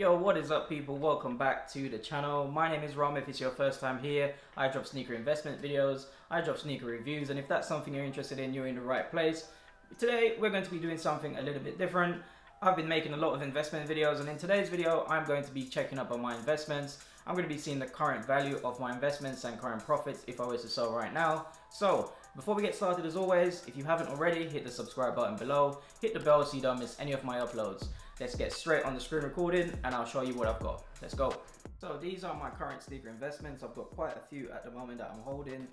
Yo, what is up people? Welcome back to the channel. My name is Rom. If it's your first time here, I drop sneaker investment videos, I drop sneaker reviews, and if that's something you're interested in, you're in the right place. Today, we're going to be doing something a little bit different. I've been making a lot of investment videos, and in today's video, I'm going to be checking up on my investments. I'm going to be seeing the current value of my investments and current profits if I was to sell right now. So, before we get started, as always, if you haven't already, hit the subscribe button below, hit the bell so you don't miss any of my uploads. Let's get straight on the screen recording and I'll show you what I've got. Let's go. So these are my current sneaker investments. I've got quite a few at the moment that I'm holding.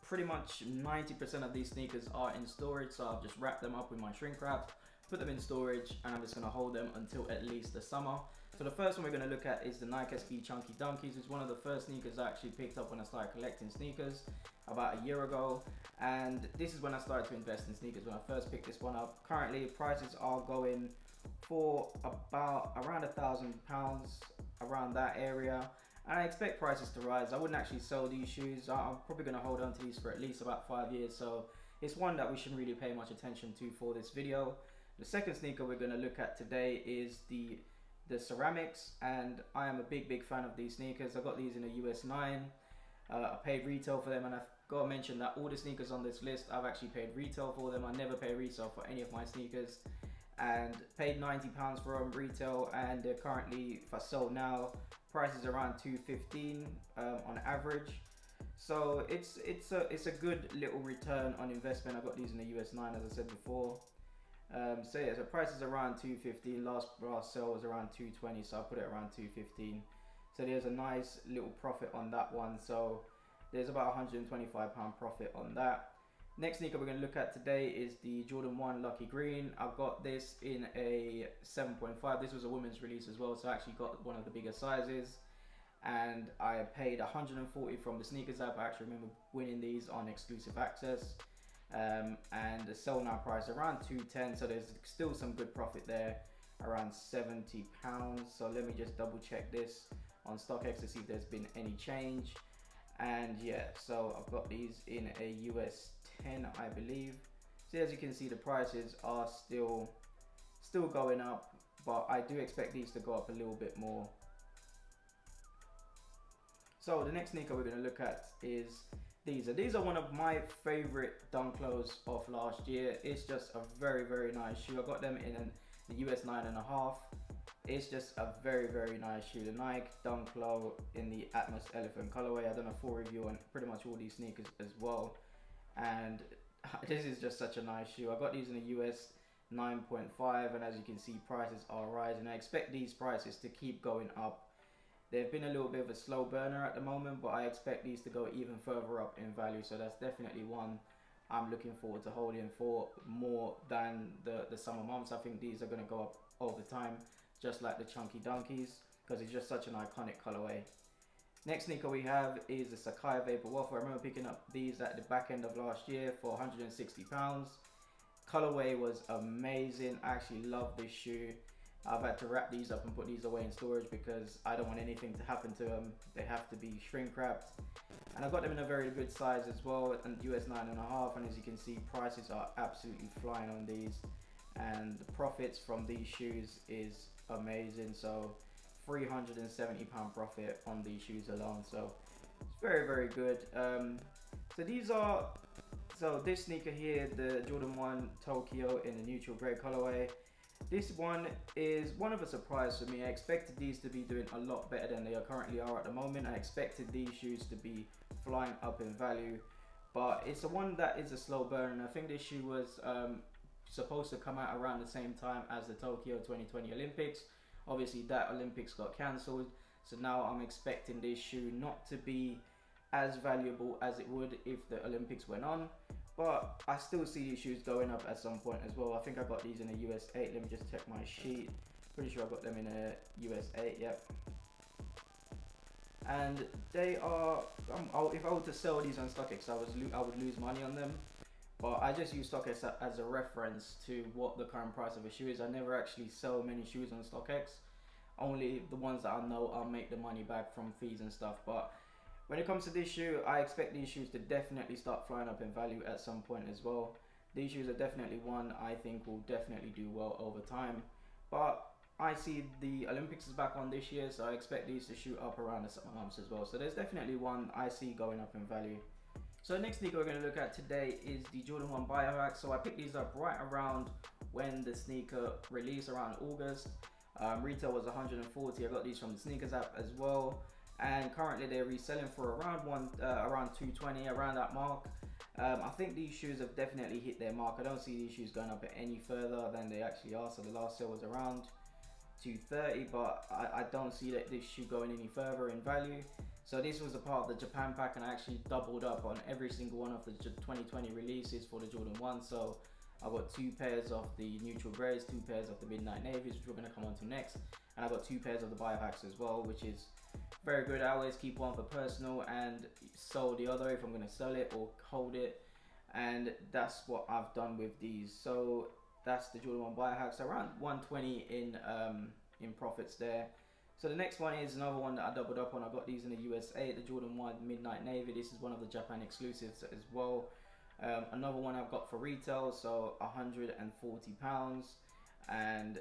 Pretty much 90% of these sneakers are in storage, so I've just wrapped them up with my shrink wrap, put them in storage, and I'm just going to hold them until at least the summer. So the first one we're going to look at is the Nike SB Chunky Dunkies. It's one of the first sneakers I actually picked up when I started collecting sneakers about a year ago, and this is when I started to invest in sneakers, when I first picked this one up. Currently prices are going for about around £1,000, around that area, and I expect prices to rise. I wouldn't actually sell these shoes. I'm probably going to hold on to these for at least about 5 years, so it's one that we shouldn't really pay much attention to for this video. The second sneaker we're going to look at today is the Ceramics, and I am a big fan of these sneakers. I got these in a US 9. I paid retail for them, and I've got to mention that all the sneakers on this list I've actually paid retail for them. I never pay retail for any of my sneakers, and paid £90 for them retail, and they're currently, if I sell now, prices around $215 on average. So it's a good little return on investment. I got these in the US 9, as I said before. So yeah, so price is around $215. Last sale was around $220, so I put it around $215. So there's a nice little profit on that one. So there's about £125 profit on that. Next sneaker we're going to look at today is the Jordan 1 Lucky Green. I've got this in a 7.5. This was a women's release as well, so I actually got one of the bigger sizes. And I paid $140 from the sneakers app. I actually remember winning these on exclusive access. And the sell now price around $210, so there's still some good profit there, around £70. So let me just double check this on StockX to see if there's been any change. And yeah, so I've got these in a US 10, I believe. So as you can see, the prices are still going up, but I do expect these to go up a little bit more. So the next sneaker we're going to look at is these are one of my favorite dunk lows of last year. It's just a very nice shoe. I got them in the US 9.5. It's just a very nice shoe. The Nike Dunk Low in the Atmos Elephant colorway. I've done a full review on pretty much all these sneakers as well, and this is just such a nice shoe. I got these in the US 9.5, and as you can see, prices are rising. I expect these prices to keep going up. They've been a little bit of a slow burner at the moment, but I expect these to go even further up in value. So that's definitely one I'm looking forward to holding for more than the summer months. I think these are going to go up over time, just like the Chunky Dunkies, because it's just such an iconic colorway. Next sneaker we have is the Sakai Vapor Waffle. I remember picking up these at the back end of last year for £160. Colorway was amazing. I actually love this shoe. I've had to wrap these up and put these away in storage because I don't want anything to happen to them. They have to be shrink wrapped. And I got them in a very good size as well, and US 9.5, and as you can see, prices are absolutely flying on these, and the profits from these shoes is amazing. So £370 profit on these shoes alone, so it's very good. So this sneaker here, the Jordan 1 Tokyo in the neutral grey colorway, this one is one of a surprise for me. I expected these to be doing a lot better than they currently are at the moment. I expected these shoes to be flying up in value, but it's the one that is a slow burn. I think this shoe was supposed to come out around the same time as the Tokyo 2020 Olympics. Obviously that Olympics got cancelled, so now I'm expecting this shoe not to be as valuable as it would if the Olympics went on, but I still see these shoes going up at some point as well. I think I got these in a US 8. Let me just check my sheet. Pretty sure I got them in a US 8, yep. And they are, if I were to sell these on StockX, I would lose money on them. But I just use StockX as a reference to what the current price of a shoe is. I never actually sell many shoes on StockX. Only the ones that I know I'll make the money back from fees and stuff. But when it comes to this shoe, I expect these shoes to definitely start flying up in value at some point as well. These shoes are definitely one I think will definitely do well over time. But I see the Olympics is back on this year, so I expect these to shoot up around the summer months as well. So there's definitely one I see going up in value. So the next sneaker we're going to look at today is the Jordan 1 Biohack. So I picked these up right around when the sneaker released, around August. Retail was 140. I got these from the sneakers app as well, and currently they're reselling for around around 220, around that mark. I think these shoes have definitely hit their mark. I don't see these shoes going up any further than they actually are. So the last sale was around 230, but I don't see that this shoe going any further in value. So this was a part of the Japan pack, and I actually doubled up on every single one of the 2020 releases for the Jordan 1. So I got 2 pairs of the neutral greys, 2 pairs of the midnight navies, which we're going to come on to next, and I got 2 pairs of the biohacks as well, which is very good. I always keep one for personal and sell the other if I'm going to sell it or hold it, and that's what I've done with these. So that's the Jordan 1 biohacks, around 120 in profits there. So the next one is another one that I doubled up on. I got these in the USA, the Jordan 1 midnight navy. This is one of the Japan exclusives as well. Another one I've got for retail, so £140, and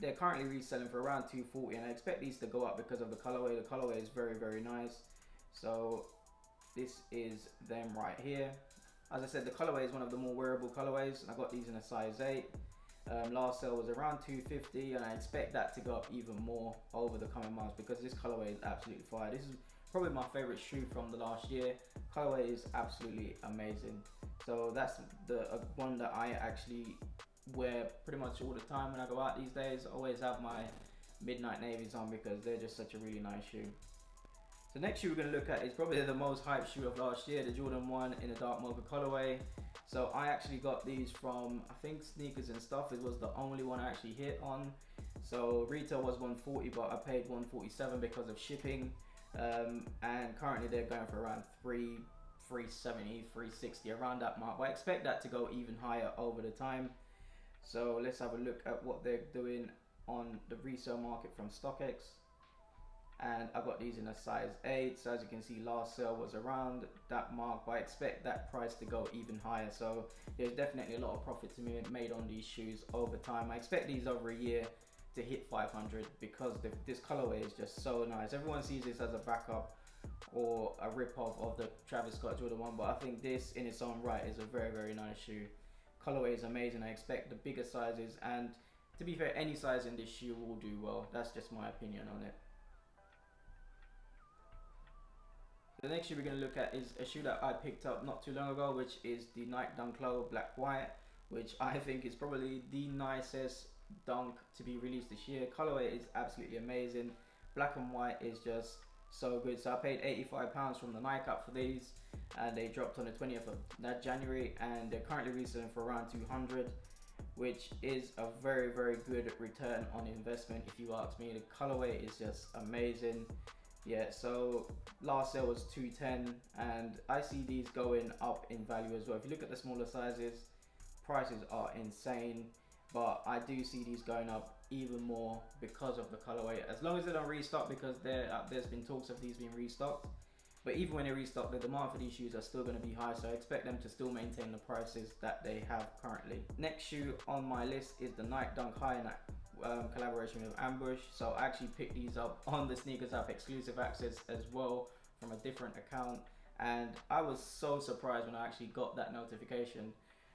they're currently reselling for around 240, and I expect these to go up because of the colorway. The colorway is very, very nice. So this is them right here. As I said, the colorway is one of the more wearable colorways. I got these in a size 8. Last sale was around 250, and I expect that to go up even more over the coming months because this colorway is absolutely fire. This is probably my favorite shoe from the last year. Colorway is absolutely amazing. So that's the one that I actually wear pretty much all the time when I go out these days. I always have my midnight navies on because they're just such a really nice shoe. The next shoe we're going to look at is probably the most hyped shoe of last year, the Jordan 1 in a dark mocha colorway. So I actually got these from, I think, Sneakers and Stuff. It was the only one I actually hit on. So retail was 140, but I paid 147 because of shipping. And currently they're going for around 370, 360, around that mark. But I expect that to go even higher over the time. So let's have a look at what they're doing on the resale market from StockX. And I got these in a size 8. So as you can see, last sale was around that mark, but I expect that price to go even higher. So there's definitely a lot of profit to be made on these shoes over time. I expect these over a year to hit 500 because this colorway is just so nice. Everyone sees this as a backup or a rip-off of the Travis Scott Jordan 1, but I think this in its own right is a very, very nice shoe. Colorway is amazing. I expect the bigger sizes, and to be fair, any size in this shoe will do well. That's just my opinion on it. The next shoe we're going to look at is a shoe that I picked up not too long ago, which is the Nike Dunk Low Black White, which I think is probably the nicest dunk to be released this year. Colorway is absolutely amazing. Black and white is just so good. So I paid £85 from the Nike app for these, and they dropped on the 20th of January, and they're currently reselling for around 200, which is a very, very good return on investment if you ask me. The colorway is just amazing. Yeah, so last sale was 210, and I see these going up in value as well. If you look at the smaller sizes, prices are insane, but I do see these going up even more because of the colorway, as long as they don't restock, because there's been talks of these being restocked. But even when they restock, the demand for these shoes are still going to be high, so I expect them to still maintain the prices that they have currently. Next shoe on my list is the Nike Dunk High in collaboration with Ambush. So I actually picked these up on the Sneakers app exclusive access as well from a different account, and I was so surprised when I actually got that notification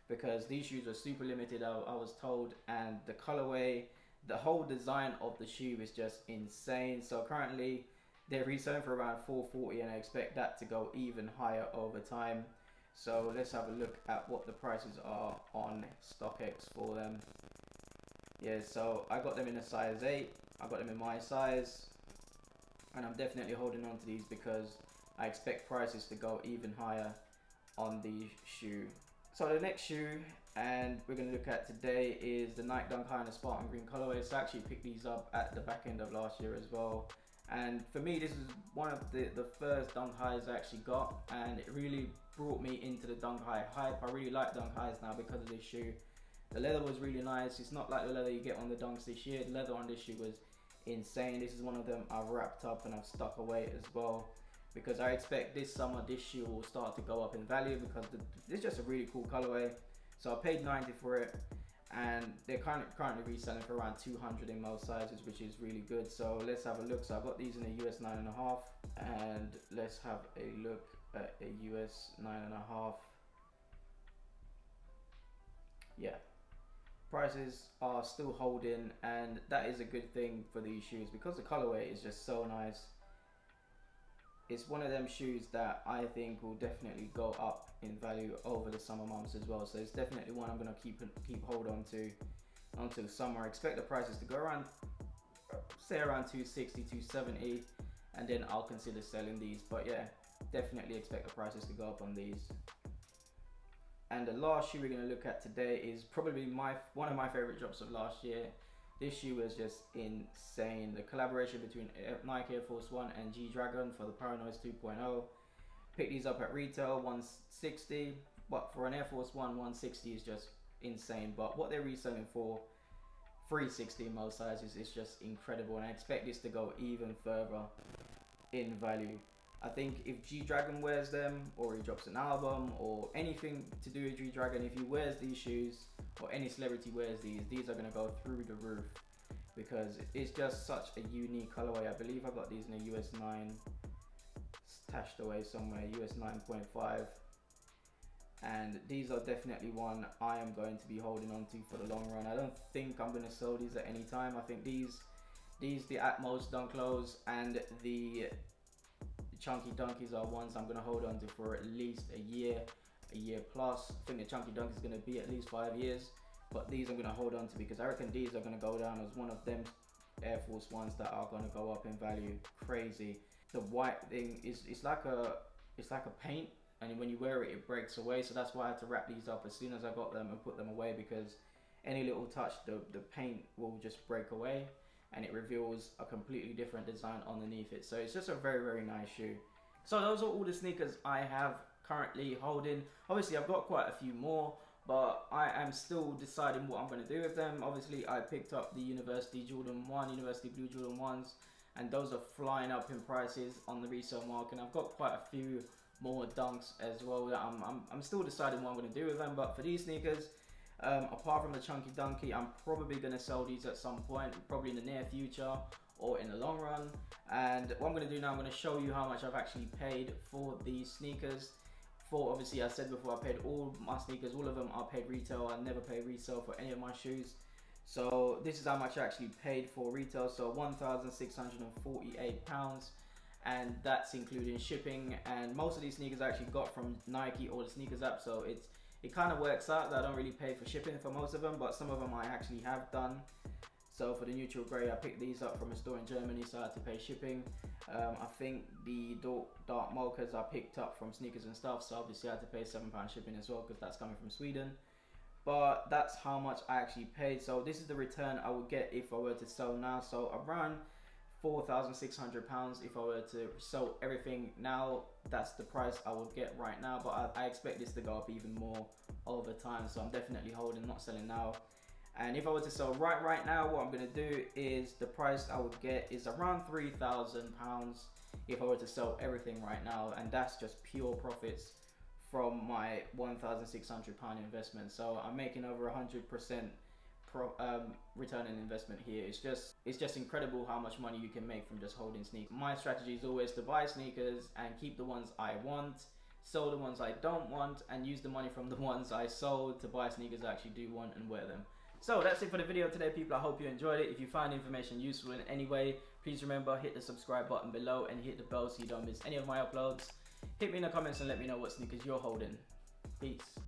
because these shoes were super limited, I was told, and the colorway, the whole design of the shoe is just insane. So currently they're reselling for around 440, and I expect that to go even higher over time. So let's have a look at what the prices are on StockX for them. Yeah, so I got them in a size 8, I got them in my size, and I'm definitely holding on to these because I expect prices to go even higher on the shoe. So the next shoe, and we're going to look at today, is the Nike Dunk High in the Spartan Green colorway. So I actually picked these up at the back end of last year as well. And for me, this is one of the first Dunk Highs I actually got, and it really brought me into the Dunk High hype. I really like Dunk Highs now because of this shoe. The leather was really nice. It's not like the leather you get on the Dunks this year. The leather on this shoe was insane. This is one of them I've wrapped up and I've stuck away as well, because I expect this summer this shoe will start to go up in value because it's just a really cool colorway. So I paid 90 for it, and they're currently reselling for around 200 in most sizes, which is really good. So let's have a look. So I've got these in a US 9.5, and let's have a look at a US 9.5. Yeah, prices are still holding, and that is a good thing for these shoes because the colorway is just so nice. It's one of them shoes that I think will definitely go up in value over the summer months as well. So it's definitely one I'm going to keep hold on to until summer. I expect the prices to go around, say around 260, 270, and then I'll consider selling these. But yeah, definitely expect the prices to go up on these. And the last shoe we're going to look at today is probably one of my favorite drops of last year. This shoe was just insane. The collaboration between Nike Air Force 1 and G-Dragon for the Paranoise 2.0. Picked these up at retail, 160, but for an Air Force 1, 160 is just insane. But what they're reselling for, 360 in most sizes, is just incredible. And I expect this to go even further in value. I think if G-Dragon wears them, or he drops an album, or anything to do with G-Dragon, if he wears these shoes, or any celebrity wears these are going to go through the roof because it's just such a unique colorway. I believe I got these in a US 9 stashed away somewhere, US 9.5, and these are definitely one I am going to be holding on to for the long run. I don't think I'm going to sell these at any time. I think these the Atmos Dunk Lows and the Chunky Dunkies are ones I'm going to hold on to for at least a year plus. I think the Chunky Dunk is going to be at least 5 years, but these I'm going to hold on to because I reckon these are going to go down as one of them Air Force Ones that are going to go up in value crazy. The white thing is it's like a paint, and when you wear it, it breaks away. So that's why I had to wrap these up as soon as I got them and put them away, because any little touch, the paint will just break away and it reveals a completely different design underneath it. So it's just a very, very nice shoe. So those are all the sneakers I have currently holding. Obviously I've got quite a few more, but I am still deciding what I'm going to do with them. Obviously I picked up the University Jordan 1, University Blue Jordan 1s, and those are flying up in prices on the resale market. And I've got quite a few more Dunks as well that I'm still deciding what I'm going to do with them. But for these sneakers, apart from the Chunky Dunky, I'm probably going to sell these at some point, probably in the near future or in the long run. And what I'm going to do now, I'm going to show you how much I've actually paid for these sneakers. For obviously, I said before, I paid all my sneakers, all of them are paid retail. I never pay resale for any of my shoes. So this is how much I actually paid for retail. So £1,648, and that's including shipping. And most of these sneakers I actually got from Nike or the sneakers app, so it kind of works out that I don't really pay for shipping for most of them, but some of them I actually have done. So for the neutral grey, I picked these up from a store in Germany, so I had to pay shipping. I think the dark mochas I picked up from Sneakers and Stuff, so obviously I had to pay £7 shipping as well because that's coming from Sweden. But that's how much I actually paid. So this is the return I would get if I were to sell now. So around £4,600 if I were to sell everything now. That's the price I would get right now, but I expect this to go up even more over time. So I'm definitely holding, not selling now. And if I were to sell right now, what I'm going to do is the price I would get is around £3,000 if I were to sell everything right now, and that's just pure profits from my £1,600 investment. So I'm making over 100% return on investment here. It's just incredible how much money you can make from just holding sneakers. My strategy is always to buy sneakers and keep the ones I want, sell the ones I don't want, and use the money from the ones I sold to buy sneakers I actually do want and wear them. So that's it for the video today, people. I hope you enjoyed it. If you find information useful in any way, please remember, hit the subscribe button below and hit the bell so you don't miss any of my uploads. Hit me in the comments and let me know what sneakers you're holding. Peace.